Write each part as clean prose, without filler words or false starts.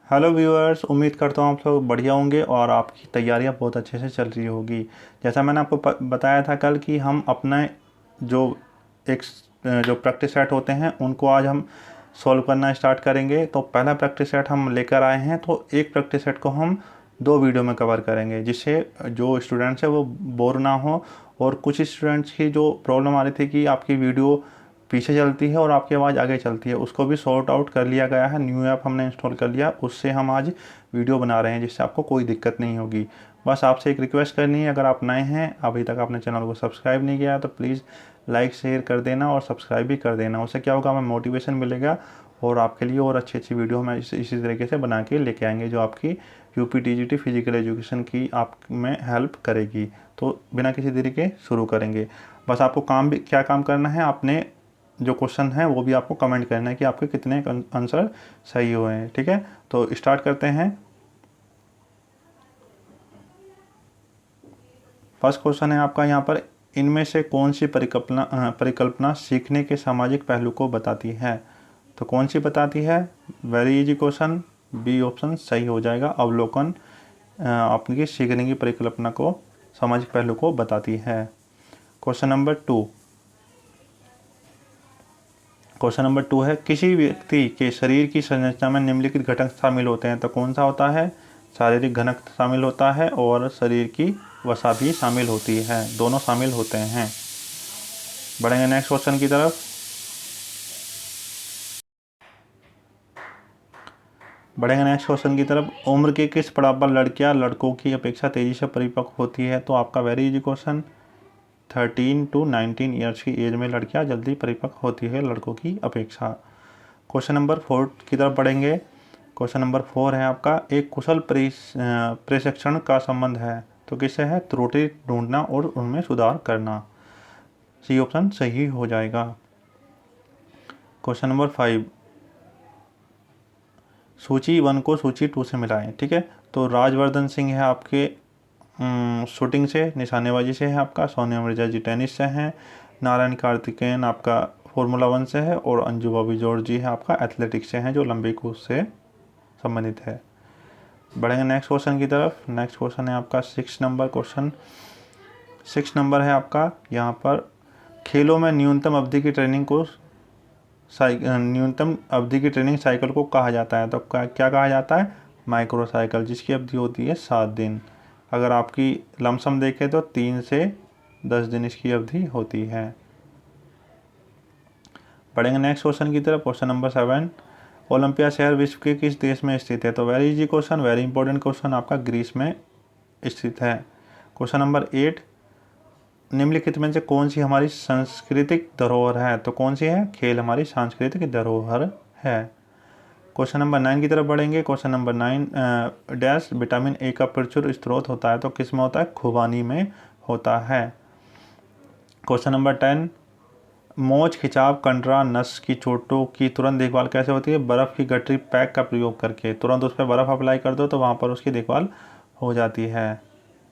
Hello viewers, उम्मीद करता हूँ आप लोग बढ़िया होंगे और आपकी तैयारियाँ बहुत अच्छे से चल रही होगी। जैसा मैंने आपको बताया था कल कि हम अपने जो एक जो प्रैक्टिस सेट होते हैं उनको आज हम सॉल्व करना स्टार्ट करेंगे। तो पहला प्रैक्टिस सेट हम लेकर आए हैं, तो एक प्रैक्टिस सेट को हम दो वीडियो में कवर करेंगे जिससे जो स्टूडेंट्स है वो बोर ना हो। और कुछ स्टूडेंट्स की जो प्रॉब्लम आ रही थी कि आपकी वीडियो पीछे चलती है और आपकी आवाज़ आगे चलती है, उसको भी सॉर्ट आउट कर लिया गया है। न्यू ऐप हमने इंस्टॉल कर लिया, उससे हम आज वीडियो बना रहे हैं जिससे आपको कोई दिक्कत नहीं होगी। बस आपसे एक रिक्वेस्ट करनी है, अगर आप नए हैं अभी तक आपने चैनल को सब्सक्राइब नहीं किया तो प्लीज़ लाइक शेयर कर देना और सब्सक्राइब भी कर देना। उससे क्या होगा, हमें मोटिवेशन मिलेगा और आपके लिए और अच्छी अच्छी वीडियो हम इसी तरीके से बना के लेके आएंगे जो आपकी यूपी टीजीटी फिजिकल एजुकेशन की आप में हेल्प करेगी। तो बिना किसी देरी के शुरू करेंगे। बस आपको क्या काम करना है, आपने जो क्वेश्चन है वो भी आपको कमेंट करना है कि आपके कितने आंसर सही हुए हैं। ठीक है, तो स्टार्ट करते हैं। फर्स्ट क्वेश्चन है आपका यहाँ पर, इनमें से कौन सी परिकल्पना सीखने के सामाजिक पहलू को बताती है? तो कौन सी बताती है? Very easy question, B option सही हो जाएगा। अवलोकन आपकी सीखने की परिकल्पना को, सामाजिक पहलू को बताती है। Question number two, question number two है, किसी व्यक्ति के शरीर की संरचना में निम्नलिखित घटक शामिल होते हैं? तो कौन सा होता है? शारीरिक घनक शामिल होता है और शरीर की वसा भी शामिल होती है, दोनों शामिल होते हैं। बढ़ेंगे नेक्स्ट क्वेश्चन की तरफ। उम्र के किस पड़ाव पर लड़कियां लड़कों की अपेक्षा तेजी से परिपक्व होती है? तो आपका very easy question, 13 to 19 years की एज में लड़कियां जल्दी परिपक्व होती है लड़कों की अपेक्षा। क्वेश्चन नंबर 4 की तरफ बढ़ेंगे। क्वेश्चन नंबर 4 है आपका, एक कुशल प्रशिक्षण का संबंध है? तो किससे है? त्रुटि ढूंढना और उनमें सुधार करना। सी ऑप्शन सही हो जाएगा। क्वेश्चन नंबर 5, सूची 1 को सूची 2 से मिलाएं। ठीक है, तो राजवर्धन सिंह है आपके शूटिंग से, निशानेबाजी से है आपका। सोनिया मिर्जा जी टेनिस से हैं। नारायण कार्तिकेयन आपका फॉर्मूला 1 से है। और अंजू बॉबी जॉर्ज जी है आपका एथलेटिक्स से हैं, जो लंबी कूद से संबंधित है। बढ़ेंगे नेक्स्ट क्वेश्चन की तरफ। नेक्स्ट क्वेश्चन है आपका 6 नंबर क्वेश्चन। 6 नंबर है आपका यहाँ पर, खेलों में न्यूनतम अवधि की ट्रेनिंग साइकिल को कहा जाता है? तो क्या कहा जाता है? माइक्रो साइकिल, जिसकी अवधि होती है 7 दिन। अगर आपकी लमसम देखें तो 3 से 10 दिन इसकी अवधि होती है। बढ़ेंगे नेक्स्ट क्वेश्चन की तरफ। क्वेश्चन नंबर 7, ओलंपिया शहर विश्व के किस देश में स्थित है? तो very easy question, very important question, आपका ग्रीस में स्थित है। क्वेश्चन नंबर 8, निम्नलिखित में से कौन सी हमारी सांस्कृतिक धरोहर है? तो कौन सी है? खेल हमारी सांस्कृतिक धरोहर है। क्वेश्चन नंबर 9 की तरफ बढ़ेंगे। Question number 9, dash vitamin A का प्रचुर स्रोत होता है? तो किस में होता है? खुबानी में होता है। क्वेश्चन नंबर 10, मोच, खिंचाव, कंडरा, नस की चोटों की तुरंत देखभाल कैसे होती है? बर्फ़ की गठरी पैक का प्रयोग करके। तुरंत उस पर बर्फ़ अप्लाई कर दो तो वहाँ पर उसकी देखभाल हो जाती है।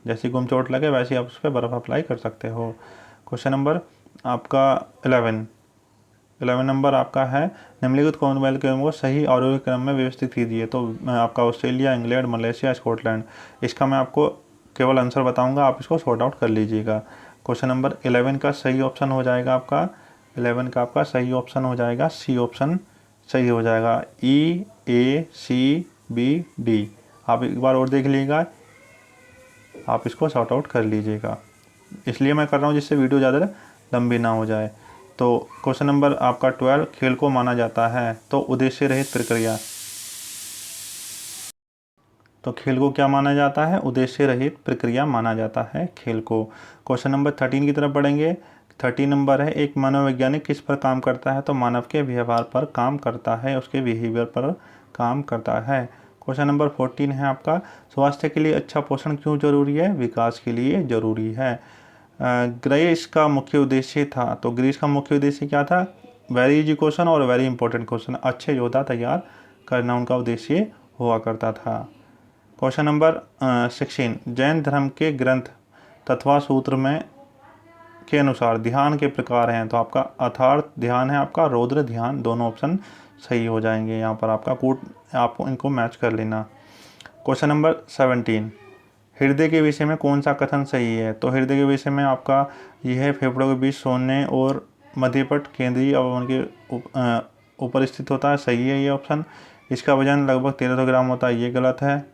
जैसी गुम चोट लगे वैसे आप उस पर बर्फ़ अप्लाई कर सकते हो। क्वेश्चन नंबर आपका 11 नंबर आपका है, निम्नलिखित कॉमनवेल्थ गेमों को सही आरोही क्रम में व्यवस्थित कीजिए। तो आपका ऑस्ट्रेलिया, इंग्लैंड, मलेशिया, स्कॉटलैंड। इसका मैं आपको केवल आंसर बताऊंगा, आप इसको सॉर्ट आउट कर लीजिएगा। क्वेश्चन नंबर 11 का सही ऑप्शन हो जाएगा आपका, 11 का आपका सही ऑप्शन हो जाएगा, सी ऑप्शन सही हो जाएगा। EACBD, आप एक बार और देख लीजिएगा, आप इसको सॉर्ट आउट कर लीजिएगा। इसलिए मैं कर रहा हूँ जिससे वीडियो ज़्यादा लंबी ना हो जाए। तो क्वेश्चन नंबर आपका 12, खेल को माना जाता है? तो उद्देश्य रहित प्रक्रिया। तो खेल को क्या माना जाता है? उद्देश्य रहित प्रक्रिया माना जाता है खेल को। क्वेश्चन नंबर 13 की तरफ बढ़ेंगे। 13 नंबर है, एक मनोवैज्ञानिक किस पर काम करता है? तो मानव के व्यवहार पर काम करता है, उसके बिहेवियर पर काम करता है। क्वेश्चन नंबर 14 है आपका, स्वास्थ्य के लिए अच्छा पोषण क्यों जरूरी है? विकास के लिए जरूरी है। ग्रीस का मुख्य उद्देश्य था, तो ग्रीस का मुख्य उद्देश्य क्या था? वेरी इजी क्वेश्चन और वेरी इंपॉर्टेंट क्वेश्चन, अच्छे योद्धा तैयार करना उनका उद्देश्य हुआ करता था। क्वेश्चन नंबर 16, जैन धर्म के ग्रंथ तत्वा सूत्र में के अनुसार ध्यान के प्रकार हैं? तो आपका अथार्थ ध्यान है आपका, रौद्र ध्यान, दोनों ऑप्शन सही हो जाएंगे। यहाँ पर आपका कोड आपको इनको मैच कर लेना। क्वेश्चन नंबर 17, हृदय के विषय में कौन सा कथन सही है? तो हृदय के विषय में आपका यह है, फेफड़ों के बीच सोने और मध्यपट केंद्रीय अवयवन के ऊपर स्थित होता है, सही है ये ऑप्शन। इसका वजन लगभग 1300 ग्राम होता है, ये गलत है।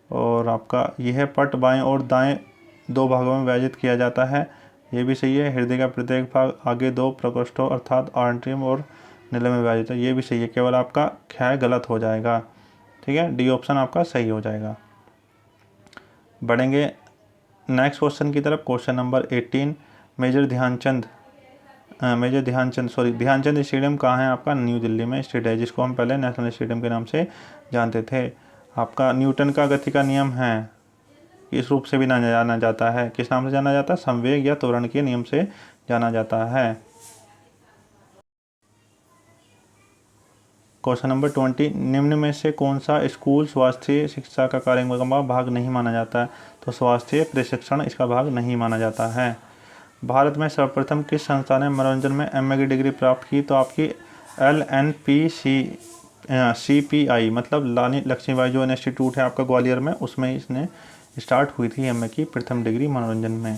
और आपका यह है, पट बाएं और दाएं दो भागों में विभाजित किया जाता है, ये भी सही है। हृदय का प्रत्येक भाग आगे दो प्रकोष्ठों अर्थात आर्टरियम और नीलम में विभाजित है, ये भी सही है। केवल आपका ख्याल गलत हो जाएगा, ठीक है, डी ऑप्शन आपका सही हो जाएगा। बढ़ेंगे नेक्स्ट क्वेश्चन की तरफ। क्वेश्चन नंबर 18, ध्यानचंद स्टेडियम कहाँ है? आपका न्यू दिल्ली में स्थित है, जिसको हम पहले नेशनल स्टेडियम के नाम से जानते थे। आपका न्यूटन का गति का नियम है, इस रूप से भी जाना जाता है, किस नाम से जाना जाता है? संवेग या त्वरण के नियम से जाना जाता है। क्वेश्चन नंबर 20, निम्न में से कौन सा स्कूल स्वास्थ्य शिक्षा का कार्यक्रम का भाग नहीं माना जाता है? तो स्वास्थ्य प्रशिक्षण इसका भाग नहीं माना जाता है। भारत में सर्वप्रथम किस संस्था ने मनोरंजन में एमए की डिग्री प्राप्त की? तो आपकी LNPCPI मतलब रानी लक्ष्मीबाई जो इंस्टीट्यूट है आपका ग्वालियर में, उसमें इसने स्टार्ट हुई थी एमए की प्रथम डिग्री मनोरंजन में।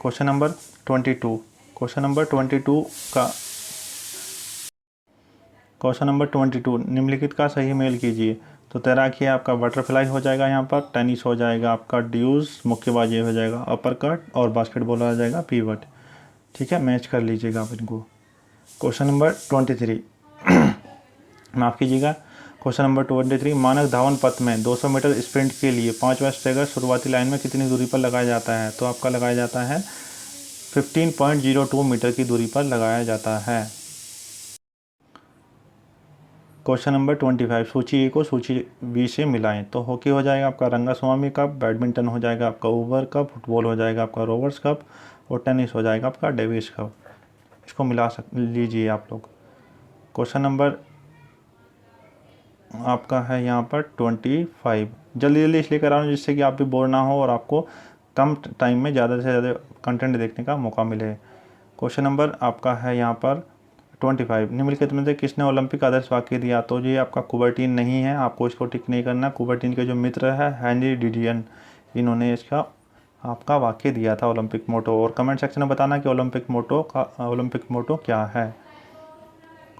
क्वेश्चन नंबर 22, क्वेश्चन नंबर 22, निम्नलिखित का सही मेल कीजिए। तो तैराकी आपका बटरफ्लाई हो जाएगा, यहाँ पर टेनिस हो जाएगा आपका ड्यूज, मुक्केबाजी हो जाएगा अपर कट, और बास्केटबॉल हो जाएगा पीवट, ठीक है, मैच कर लीजिएगा आप इनको। क्वेश्चन नंबर 23 माफ़ कीजिएगा, क्वेश्चन नंबर 23, मानक धावन पथ में 200 मीटर स्प्रिंट के लिए 5वां स्ट्रेगर शुरुआती लाइन में कितनी दूरी पर लगाया जाता है? तो आपका लगाया जाता है 15.02 मीटर की दूरी पर लगाया जाता है। क्वेश्चन नंबर 25, सूची ए को सूची बी से मिलाएं। तो हॉकी हो जाएगा आपका रंगास्वामी कप, बैडमिंटन हो जाएगा आपका ओवर कप, फुटबॉल हो जाएगा आपका रोवर्स कप, और टेनिस हो जाएगा आपका डेविस कप। इसको मिला लीजिए आप लोग। क्वेश्चन नंबर आपका है यहाँ पर 25, जल्दी जल्दी इसलिए करा रहा हूँ जिससे कि आप भी बोर ना हो और आपको कम टाइम में ज़्यादा से ज़्यादा कंटेंट देखने का मौका मिले। क्वेश्चन नंबर आपका है यहाँ पर 25, निम्नलिखित में से किसने ओलंपिक आदर्श वाक्य दिया? तो ये आपका कुबर्टीन नहीं है, आपको इसको टिक नहीं करना। कुबर्टीन के जो मित्र है हेनरी डिडियन, इन्होंने इसका आपका वाक्य दिया था ओलंपिक मोटो। और कमेंट सेक्शन में बताना कि ओलंपिक मोटो क्या है।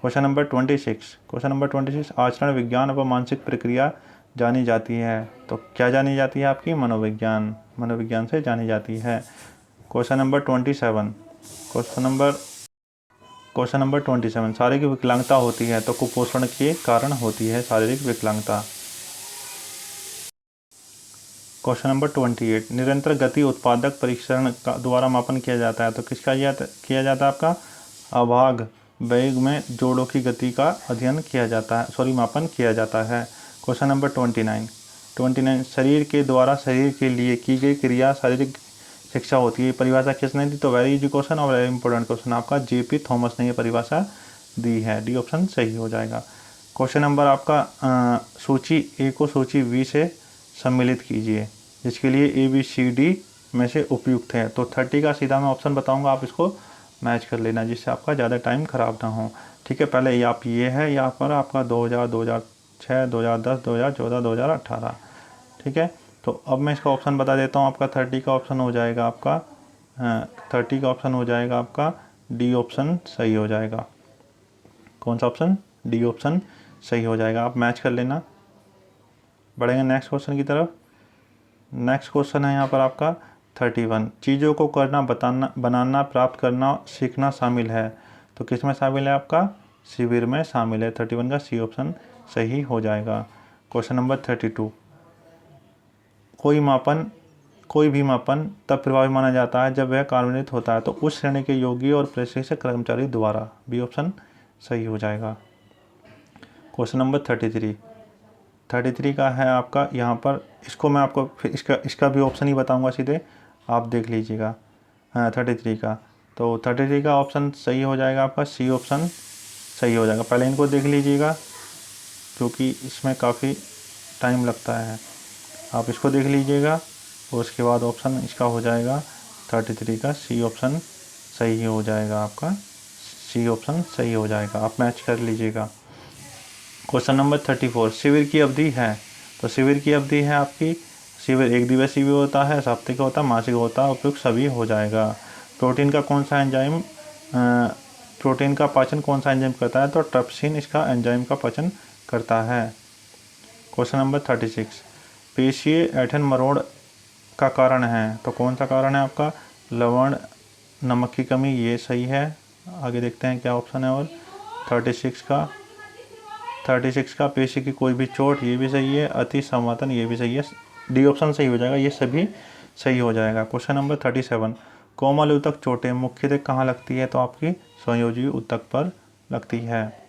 क्वेश्चन नंबर 26, आचरण विज्ञान व मानसिक प्रक्रिया जानी जाती है। तो क्या जानी जाती है? आपकी मनोविज्ञान से जानी जाती है। क्वेश्चन नंबर 27, शारीरिक विकलांगता होती है तो कुपोषण के कारण होती है शारीरिक विकलांगता। क्वेश्चन नंबर 28, निरंतर गति उत्पादक परीक्षण का द्वारा मापन किया जाता है। तो किसका किया जाता है? आपका अभाग वेग में जोड़ों की गति का अध्ययन किया जाता है, मापन किया जाता है। क्वेश्चन नंबर 29, शरीर के द्वारा शरीर के लिए की गई क्रिया शारीरिक शिक्षा होती है, परिभाषा किसने दी? तो वेरी इजी क्वेश्चन और वेरी इंपॉर्टेंट क्वेश्चन, आपका जेपी थॉमस ने ये परिभाषा दी है, डी ऑप्शन सही हो जाएगा। क्वेश्चन नंबर आपका सूची ए को सूची बी से सम्मिलित कीजिए, जिसके लिए ए बी सी डी में से उपयुक्त है। तो 30 का सीधा मैं ऑप्शन बताऊंगा, आप इसको मैच कर लेना जिससे आपका ज़्यादा टाइम ख़राब ना हो, ठीक है। पहले आप ये है यहाँ पर आपका 2000, 2006, 2010, 2014, 2018, ठीक है। तो अब मैं इसका ऑप्शन बता देता हूँ। आपका 30 का ऑप्शन हो जाएगा आपका 30 का ऑप्शन हो जाएगा आपका डी ऑप्शन सही हो जाएगा। कौन सा ऑप्शन? डी ऑप्शन सही हो जाएगा, आप मैच कर लेना। बढ़ेंगे नेक्स्ट क्वेश्चन की तरफ। नेक्स्ट क्वेश्चन है यहाँ पर आपका 31, चीज़ों को करना, बनाना, प्राप्त करना, सीखना शामिल है। तो किस में शामिल है? आपका शिविर में शामिल है। 31 का सी ऑप्शन सही हो जाएगा। क्वेश्चन नंबर 32, कोई भी मापन तब प्रभावी माना जाता है जब वह कार्यान्वित होता है तो उस श्रेणी के योगी और प्रशिक्षक कर्मचारी द्वारा, बी ऑप्शन सही हो जाएगा। क्वेश्चन नंबर 33 का है आपका यहाँ पर, इसको मैं आपको फिर इसका भी ऑप्शन ही बताऊंगा सीधे, आप देख लीजिएगा। 33 का, तो 33 का ऑप्शन सही हो जाएगा, आपका सी ऑप्शन सही हो जाएगा। पहले इनको देख लीजिएगा क्योंकि इसमें काफ़ी टाइम लगता है, आप इसको देख लीजिएगा और उसके बाद ऑप्शन इसका हो जाएगा 33 का सी ऑप्शन सही हो जाएगा, आपका सी ऑप्शन सही हो जाएगा, आप मैच कर लीजिएगा। क्वेश्चन नंबर 34, शिविर की अवधि है। तो शिविर की अवधि है आपकी, शिविर एक दिवसीय भी होता है, साप्ताहिक होता है, मासिक होता है, उपयुक्त सभी हो जाएगा। प्रोटीन का कौन सा एंजाइम प्रोटीन का पाचन कौन सा एंजाइम करता है? तो ट्रिप्सिन इसका एंजाइम का पाचन करता है। क्वेश्चन नंबर 36, पेशीय ऐंठन मरोड़ का कारण है। तो कौन सा कारण है आपका? लवण, नमक की कमी, ये सही है। आगे देखते हैं क्या ऑप्शन है। और 36 का पेशी की कोई भी चोट, ये भी सही है। अति संवातन, ये भी सही है। डी ऑप्शन सही हो जाएगा, ये सभी सही हो जाएगा। क्वेश्चन नंबर 37, कोमल ऊतक चोटें मुख्यतः कहाँ लगती है? तो आपकी संयोजी ऊतक पर लगती है।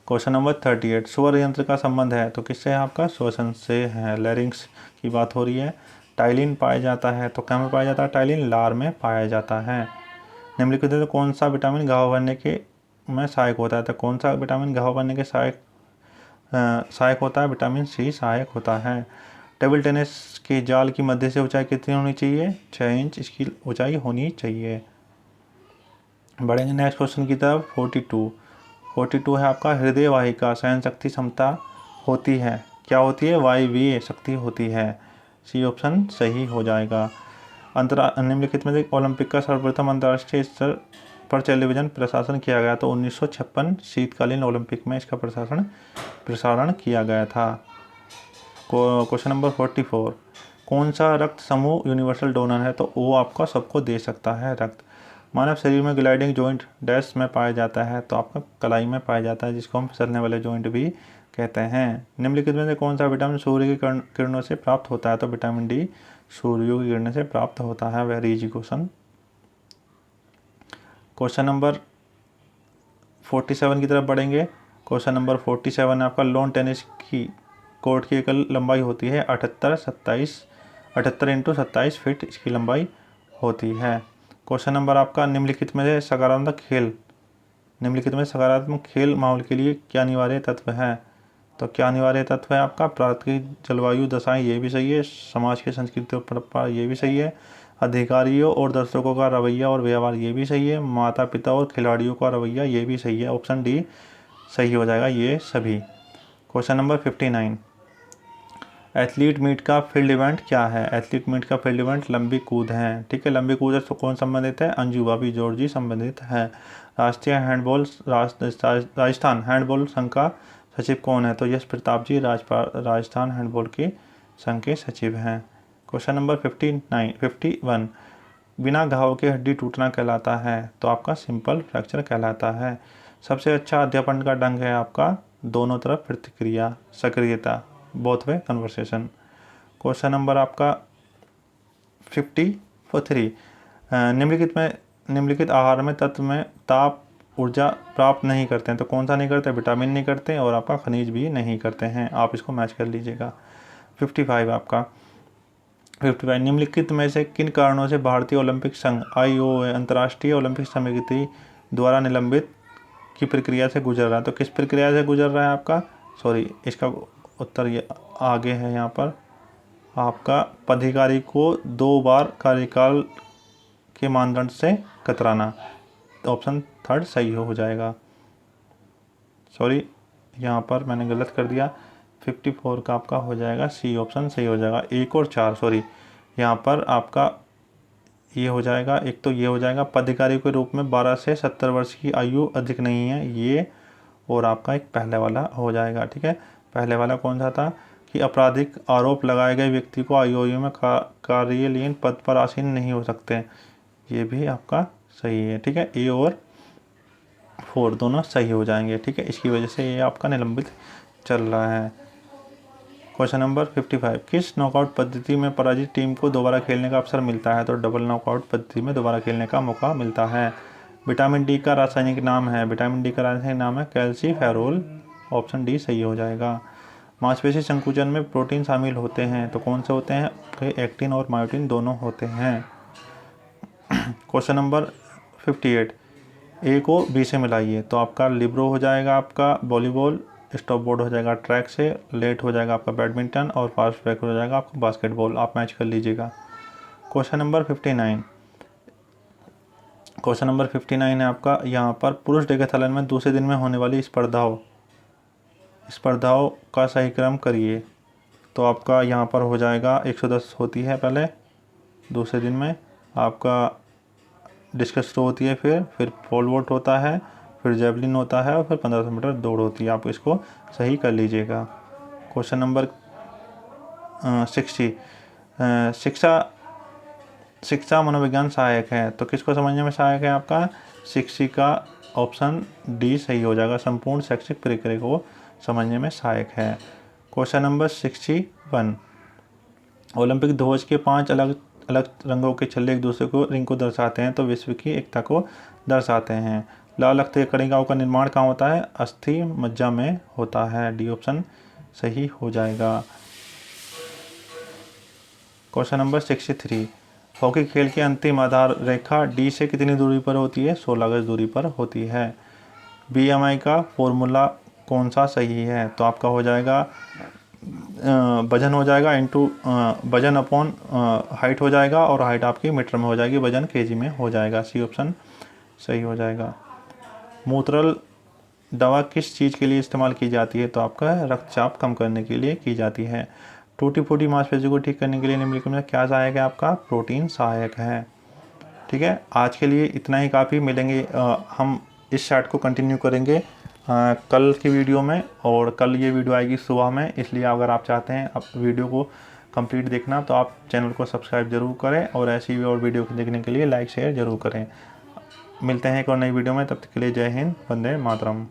क्वेश्चन नंबर 38, स्वर यंत्र का संबंध है। तो किससे है आपका? श्वसन से है, लैरिंक्स की बात हो रही है। टाइलिन पाया जाता है, तो क्या में पाया जाता है? टाइलिन लार में पाया जाता है। निम्नलिखित में कौन सा विटामिन घाव भरने के में सहायक होता है? तो कौन सा विटामिन घाव भरने के सहायक होता है? विटामिन सी सहायक होता है। टेबल टेनिस के जाल की मध्य से ऊंचाई कितनी होनी चाहिए? 6 इंच इसकी ऊंचाई होनी चाहिए। बढ़ेंगे नेक्स्ट क्वेश्चन की तरफ। 42 है आपका, हृदय वाहिका सहन शक्ति क्षमता होती है, क्या होती है? वायवीय शक्ति होती है। सी ऑप्शन सही हो जाएगा। निम्नलिखित में से ओलंपिक का सर्वप्रथम अंतर्राष्ट्रीय स्तर पर टेलीविजन प्रसारण किया गया। तो 1956 शीतकालीन ओलंपिक में इसका प्रसारण किया गया था। क्वेश्चन नंबर 44, कौन सा रक्त समूह यूनिवर्सल डोनर है? तो वो आपका सबको दे सकता है रक्त। मानव शरीर में ग्लाइडिंग जॉइंट डैश में पाया जाता है। तो आपका कलाई में पाया जाता है, जिसको हम फिसलने वाले जॉइंट भी कहते हैं। निम्नलिखित में से कौन सा विटामिन सूर्य की किरणों से प्राप्त होता है? तो विटामिन डी सूर्य की किरणों से प्राप्त होता है। Very easy question. Question number 47 की तरफ बढ़ेंगे। क्वेश्चन नंबर 47 आपका, लॉन टेनिस की कोर्ट की एकल लंबाई होती है 78 इंटू 27 फीट इसकी लंबाई होती है। क्वेश्चन नंबर आपका, निम्नलिखित में सकारात्मक खेल माहौल के लिए क्या अनिवार्य तत्व है? तो क्या अनिवार्य तत्व है आपका? प्राकृतिक जलवायु दशाएं, ये भी सही है। समाज की संस्कृति और परंपरा, ये भी सही है। अधिकारियों और दर्शकों का रवैया और व्यवहार, ये भी सही है। माता पिता और खिलाड़ियों का रवैया, ये भी सही है। ऑप्शन डी सही हो जाएगा ये सभी। क्वेश्चन नंबर 59, एथलीट मीट का फील्ड इवेंट क्या है? एथलीट मीट का फील्ड इवेंट लंबी कूद है। ठीक है, लंबी कूद से कौन संबंधित है? अंजू भाभी जॉर्जी संबंधित है। राजस्थान हैंडबॉल संघ का सचिव कौन है? तो यश प्रताप जी राजस्थान हैंडबॉल के संघ के सचिव हैं। क्वेश्चन नंबर 51, बिना घाव के हड्डी टूटना कहलाता है। तो आपका सिंपल फ्रैक्चर कहलाता है। सबसे अच्छा अध्यापन का ढंग है आपका दोनों तरफ प्रतिक्रिया, सक्रियता, both way conversation. Question number आपका 53, निम्नलिखित आहार में तत्व में ताप ऊर्जा प्राप्त नहीं करते हैं। तो कौन सा नहीं करते? विटामिन नहीं करते और आपका खनिज भी नहीं करते हैं। आप इसको मैच कर लीजिएगा। 55 आपका 55, निम्नलिखित में से किन कारणों से भारतीय ओलंपिक संघ IOA अंतर्राष्ट्रीय ओलंपिक समिति द्वारा निलंबित की प्रक्रिया से गुजर रहा है? तो किस प्रक्रिया से गुजर रहा है आपका? इसका उत्तर ये आगे है। यहाँ पर आपका पदाधिकारी को 2 बार कार्यकाल के मानदंड से कतराना। ऑप्शन थर्ड सही हो जाएगा। यहाँ पर मैंने गलत कर दिया। 54 का आपका हो जाएगा सी ऑप्शन सही हो जाएगा। 1 और 4 यहाँ पर आपका ये हो जाएगा। एक तो ये हो जाएगा, पदाधिकारी के रूप में 12 से 70 वर्ष की आयु अधिक नहीं है ये, और आपका एक पहले वाला हो जाएगा। ठीक है, पहले वाला कौन सा था कि आपराधिक आरोप लगाए गए व्यक्ति को IOU में कार्यालयीन पद पर आसीन नहीं हो सकते, ये भी आपका सही है। ठीक है, A और 4 दोनों सही हो जाएंगे। ठीक है, इसकी वजह से ये आपका निलंबित चल रहा है। क्वेश्चन नंबर 55, किस नॉकआउट पद्धति में पराजित टीम को दोबारा खेलने का अवसर मिलता है? तो डबल नॉकआउट पद्धति में दोबारा खेलने का मौका मिलता है। विटामिन डी का रासायनिक नाम है कैल्सीफेरोल। ऑप्शन डी सही हो जाएगा। मांसपेशी संकुचन में प्रोटीन शामिल होते हैं, तो कौन से होते हैं? एक्टिन और मायोटिन दोनों होते हैं। क्वेश्चन नंबर 58, ए को बी से मिलाइए। तो आपका लिब्रो हो जाएगा आपका वॉलीबॉल, स्टॉप बोर्ड हो जाएगा ट्रैक से, लेट हो जाएगा आपका बैडमिंटन और फास्ट ब्रेक हो जाएगा आपका बास्केटबॉल। आप मैच कर लीजिएगा। क्वेश्चन नंबर 59 है आपका, यहाँ पर पुरुष डेकाथलन में दूसरे दिन में होने वाली स्पर्धाओं स्पर्धाओं का सही क्रम करिए। तो आपका यहाँ पर हो जाएगा 110 होती है पहले, दूसरे दिन में आपका डिस्कस थ्रो होती है, फिर पोल वोल्ट होता है, फिर जेवलिन होता है और फिर 1500 मीटर दौड़ होती है। आप इसको सही कर लीजिएगा। क्वेश्चन नंबर 60, शिक्षा मनोविज्ञान सहायक है, तो किसको समझने में सहायक है? आपका शिक्षिका, ऑप्शन डी सही हो जाएगा। संपूर्ण शैक्षिक प्रक्रिया को समझने में सहायक है। क्वेश्चन नंबर 61, ओलंपिक ध्वज के 5 अलग अलग रंगों के छल्ले एक दूसरे को रिंग को दर्शाते हैं, तो विश्व की एकता को दर्शाते हैं। लाल अक्ष कणिकाओं का निर्माण कहाँ होता है? अस्थि मज्जा में होता है। डी ऑप्शन सही हो जाएगा। क्वेश्चन नंबर 63, हॉकी खेल की अंतिम आधार रेखा डी से कितनी दूरी पर होती है? 16 गज दूरी पर होती है। BMI का फॉर्मूला कौन सा सही है? तो आपका हो जाएगा वजन हो जाएगा इंटू वजन अपॉन हाइट हो जाएगा, और हाइट आपकी मीटर में हो जाएगी, वजन केजी में हो जाएगा। सी ऑप्शन सही हो जाएगा। मूत्रल दवा किस चीज़ के लिए इस्तेमाल की जाती है? तो आपका रक्तचाप कम करने के लिए की जाती है। टूटी फूटी मांसपेशियों को ठीक करने के लिए निम्नलिखित में क्या सहायक है? आपका प्रोटीन सहायक है। ठीक है, आज के लिए इतना ही काफ़ी। मिलेंगे हम इस चार्ट को कंटिन्यू करेंगे कल की वीडियो में, और कल ये वीडियो आएगी सुबह में, इसलिए अगर आप चाहते हैं अब वीडियो को कंप्लीट देखना तो आप चैनल को सब्सक्राइब जरूर करें, और ऐसी और वीडियो को देखने के लिए लाइक शेयर जरूर करें। मिलते हैं एक और नई वीडियो में, तब तक के लिए जय हिंद, वंदे मातरम।